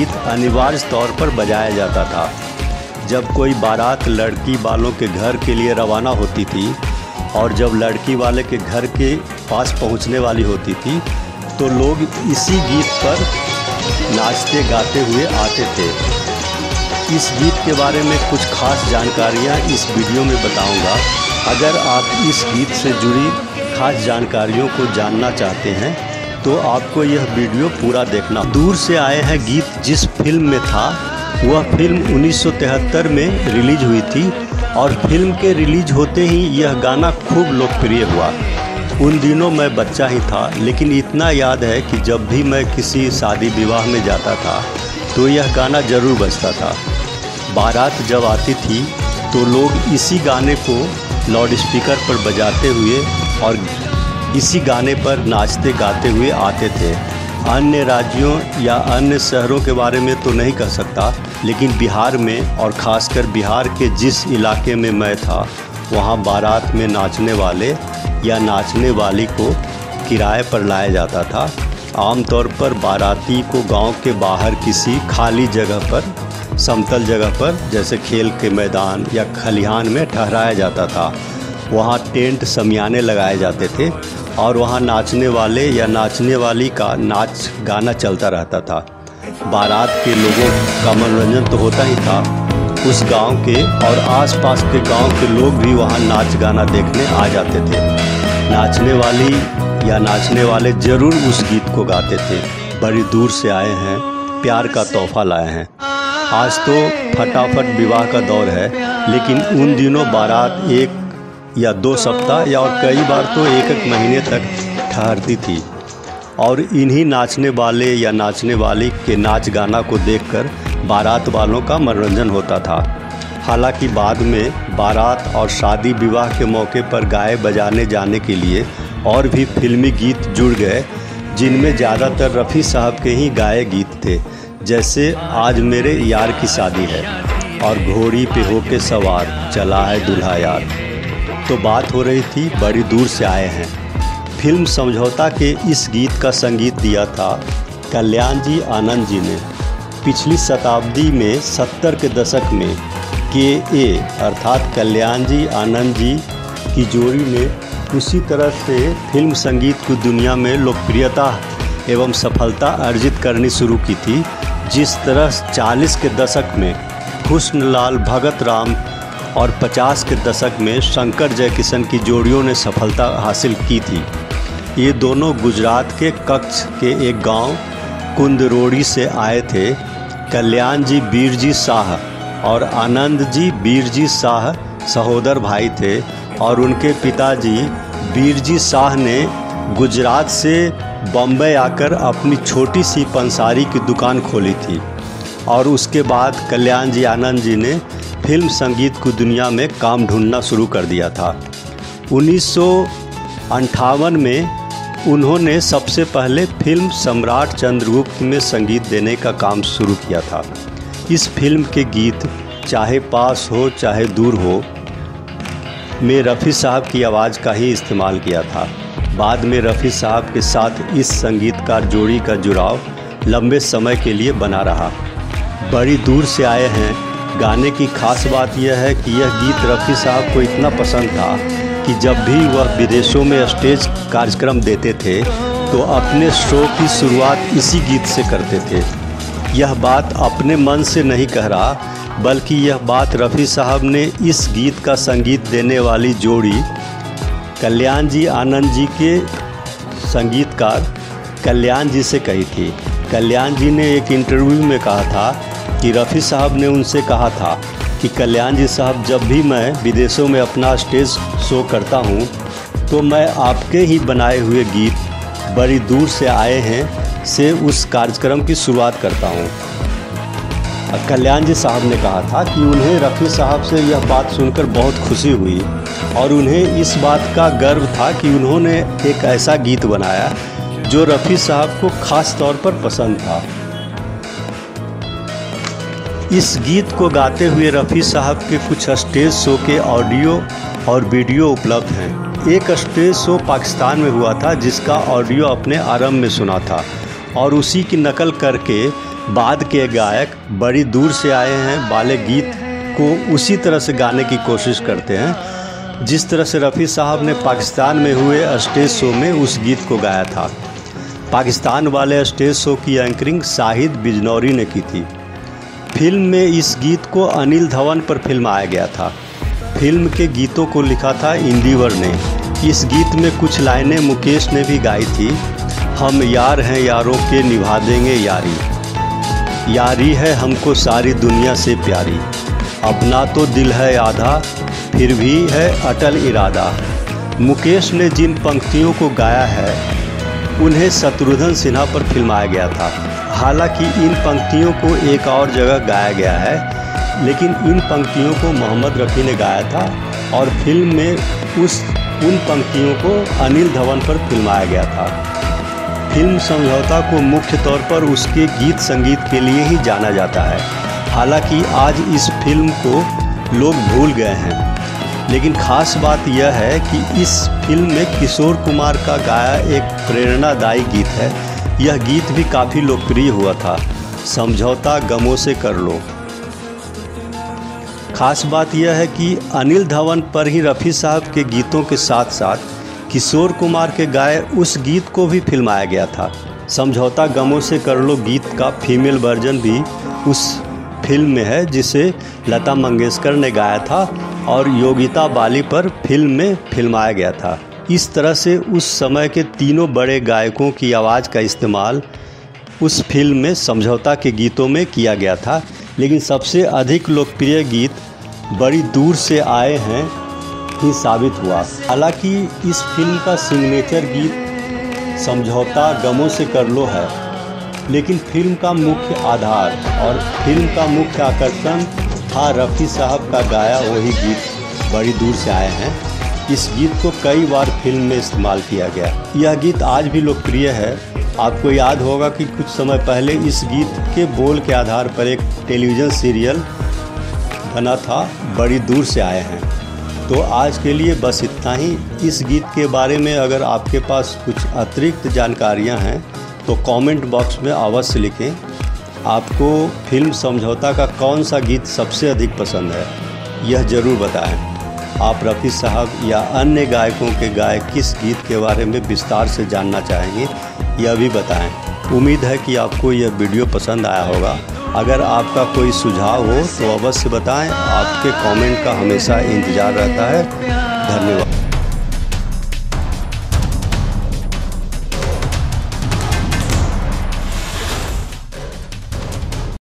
गीत अनिवार्य तौर पर बजाया जाता था। जब कोई बारात लड़की वालों के घर के लिए रवाना होती थी और जब लड़की वाले के घर के पास पहुंचने वाली होती थी तो लोग इसी गीत पर नाचते गाते हुए आते थे। इस गीत के बारे में कुछ खास जानकारियां इस वीडियो में बताऊंगा। अगर आप इस गीत से जुड़ी खास जानकारियों को जानना चाहते हैं तो आपको यह वीडियो पूरा देखना। दूर से आए हैं गीत जिस फिल्म में था वह फिल्म 1973 में रिलीज हुई थी और फिल्म के रिलीज होते ही यह गाना खूब लोकप्रिय हुआ। उन दिनों मैं बच्चा ही था, लेकिन इतना याद है कि जब भी मैं किसी शादी विवाह में जाता था तो यह गाना ज़रूर बजता था। बारात जब आती थी तो लोग इसी गाने को लाउड स्पीकर पर बजाते हुए और इसी गाने पर नाचते गाते हुए आते थे। अन्य राज्यों या अन्य शहरों के बारे में तो नहीं कह सकता, लेकिन बिहार में और ख़ासकर बिहार के जिस इलाके में मैं था वहाँ बारात में नाचने वाले या नाचने वाली को किराए पर लाया जाता था। आमतौर पर बाराती को गांव के बाहर किसी खाली जगह पर, समतल जगह पर जैसे खेल के मैदान या खलिहान में ठहराया जाता था। वहाँ टेंट शमियाने लगाए जाते थे और वहाँ नाचने वाले या नाचने वाली का नाच गाना चलता रहता था। बारात के लोगों का मनोरंजन तो होता ही था, उस गांव के और आसपास के गांव के लोग भी वहाँ नाच गाना देखने आ जाते थे। नाचने वाली या नाचने वाले ज़रूर उस गीत को गाते थे। बड़ी दूर से आए हैं, प्यार का तोहफा लाए हैं। आज तो फटाफट विवाह का दौर है, लेकिन उन दिनों बारात 1 या 2 सप्ताह या और कई बार तो 1 महीने तक ठहरती थी और इन्हीं नाचने वाले या नाचने वाली के नाच गाना को देखकर बारात वालों का मनोरंजन होता था। हालांकि बाद में बारात और शादी विवाह के मौके पर गाए बजाने जाने के लिए और भी फिल्मी गीत जुड़ गए, जिनमें ज़्यादातर रफ़ी साहब के ही गाए गीत थे, जैसे आज मेरे यार की शादी है और घोड़ी पे होके सवार चला है दूल्हा यार। तो बात हो रही थी बड़ी दूर से आए हैं। फिल्म समझौता के इस गीत का संगीत दिया था कल्याण जी आनंद जी ने। पिछली शताब्दी में 70 के दशक में के अर्थात कल्याण जी आनंद जी की जोड़ी ने उसी तरह से फिल्म संगीत की दुनिया में लोकप्रियता एवं सफलता अर्जित करनी शुरू की थी, जिस तरह 40 के दशक में हुस्नलाल भगत राम और 50 के दशक में शंकर जयकिशन की जोड़ियों ने सफलता हासिल की थी। ये दोनों गुजरात के कच्छ के एक गांव कुंदरोड़ी से आए थे। कल्याण जी बीरजी शाह और आनंद जी बीरजी शाह सहोदर भाई थे और उनके पिताजी बीरजी शाह ने गुजरात से बम्बई आकर अपनी छोटी सी पंसारी की दुकान खोली थी और उसके बाद कल्याण जी आनंद जी ने फिल्म संगीत की दुनिया में काम ढूंढना शुरू कर दिया था। 1958 में उन्होंने सबसे पहले फिल्म सम्राट चंद्रगुप्त में संगीत देने का काम शुरू किया था। इस फिल्म के गीत चाहे पास हो चाहे दूर हो में रफ़ी साहब की आवाज़ का ही इस्तेमाल किया था। बाद में रफ़ी साहब के साथ इस संगीतकार जोड़ी का जुड़ाव लंबे समय के लिए बना रहा। बड़ी दूर से आए हैं गाने की खास बात यह है कि यह गीत रफ़ी साहब को इतना पसंद था कि जब भी वह विदेशों में स्टेज कार्यक्रम देते थे तो अपने शो की शुरुआत इसी गीत से करते थे। यह बात अपने मन से नहीं कह रहा, बल्कि यह बात रफ़ी साहब ने इस गीत का संगीत देने वाली जोड़ी कल्याण जी आनंद जी के संगीतकार कल्याण जी से कही थी। कल्याण जी ने एक इंटरव्यू में कहा था कि रफ़ी साहब ने उनसे कहा था कि कल्याण जी साहब, जब भी मैं विदेशों में अपना स्टेज शो करता हूँ तो मैं आपके ही बनाए हुए गीत बड़ी दूर से आए हैं से उस कार्यक्रम की शुरुआत करता हूँ। कल्याण जी साहब ने कहा था कि उन्हें रफ़ी साहब से यह बात सुनकर बहुत खुशी हुई और उन्हें इस बात का गर्व था कि उन्होंने एक ऐसा गीत बनाया जो रफ़ी साहब को ख़ास तौर पर पसंद था। इस गीत को गाते हुए रफ़ी साहब के कुछ स्टेज शो के ऑडियो और वीडियो उपलब्ध हैं। एक स्टेज शो पाकिस्तान में हुआ था जिसका ऑडियो अपने आरंभ में सुना था और उसी की नकल करके बाद के गायक बड़ी दूर से आए हैं वाले गीत को उसी तरह से गाने की कोशिश करते हैं जिस तरह से रफ़ी साहब ने पाकिस्तान में हुए स्टेज शो में उस गीत को गाया था। पाकिस्तान वाले स्टेज शो की एंकरिंग शाहिद बिजनौरी ने की थी। फिल्म में इस गीत को अनिल धवन पर फिल्माया गया था। फिल्म के गीतों को लिखा था इंदिवर ने। इस गीत में कुछ लाइनें मुकेश ने भी गाई थी। हम यार हैं यारों के निभा देंगे यारी, यारी है हमको सारी दुनिया से प्यारी, अपना तो दिल है आधा फिर भी है अटल इरादा। मुकेश ने जिन पंक्तियों को गाया है उन्हें शत्रुघ्न सिन्हा पर फिल्माया गया था। हालांकि इन पंक्तियों को एक और जगह गाया गया है, लेकिन इन पंक्तियों को मोहम्मद रफ़ी ने गाया था और फिल्म में उन पंक्तियों को अनिल धवन पर फिल्माया गया था। फिल्म समझौता को मुख्य तौर पर उसके गीत संगीत के लिए ही जाना जाता है। हालांकि आज इस फिल्म को लोग भूल गए हैं, लेकिन ख़ास बात यह है कि इस फिल्म में किशोर कुमार का गाया एक प्रेरणादायी गीत है। यह गीत भी काफ़ी लोकप्रिय हुआ था, समझौता गमों से कर लो। ख़ास बात यह है कि अनिल धवन पर ही रफ़ी साहब के गीतों के साथ साथ किशोर कुमार के गाए उस गीत को भी फिल्माया गया था। समझौता गमों से कर लो गीत का फीमेल वर्जन भी उस फिल्म में है, जिसे लता मंगेशकर ने गाया था और योगिता बाली पर फिल्म में फिल्माया गया था। इस तरह से उस समय के तीनों बड़े गायकों की आवाज़ का इस्तेमाल उस फिल्म में समझौता के गीतों में किया गया था। लेकिन सबसे अधिक लोकप्रिय गीत बड़ी दूर से आए हैं ही साबित हुआ। हालांकि इस फिल्म का सिग्नेचर गीत समझौता गमों से कर लो है, लेकिन फिल्म का मुख्य आधार और फिल्म का मुख्य आकर्षण था रफ़ी साहब का गाया वही गीत बड़ी दूर से आए हैं। इस गीत को कई बार फिल्म में इस्तेमाल किया गया। यह गीत आज भी लोकप्रिय है। आपको याद होगा कि कुछ समय पहले इस गीत के बोल के आधार पर एक टेलीविज़न सीरियल बना था, बड़ी दूर से आए हैं। तो आज के लिए बस इतना ही। इस गीत के बारे में अगर आपके पास कुछ अतिरिक्त जानकारियां हैं तो कमेंट बॉक्स में अवश्य लिखें। आपको फिल्म समझौता का कौन सा गीत सबसे अधिक पसंद है, यह ज़रूर बताएं। आप रफ़ी साहब या अन्य गायकों के गाए किस गीत के बारे में विस्तार से जानना चाहेंगे, यह भी बताएं। उम्मीद है कि आपको यह वीडियो पसंद आया होगा। अगर आपका कोई सुझाव हो तो अवश्य बताएं। आपके कमेंट का हमेशा इंतज़ार रहता है। धन्यवाद।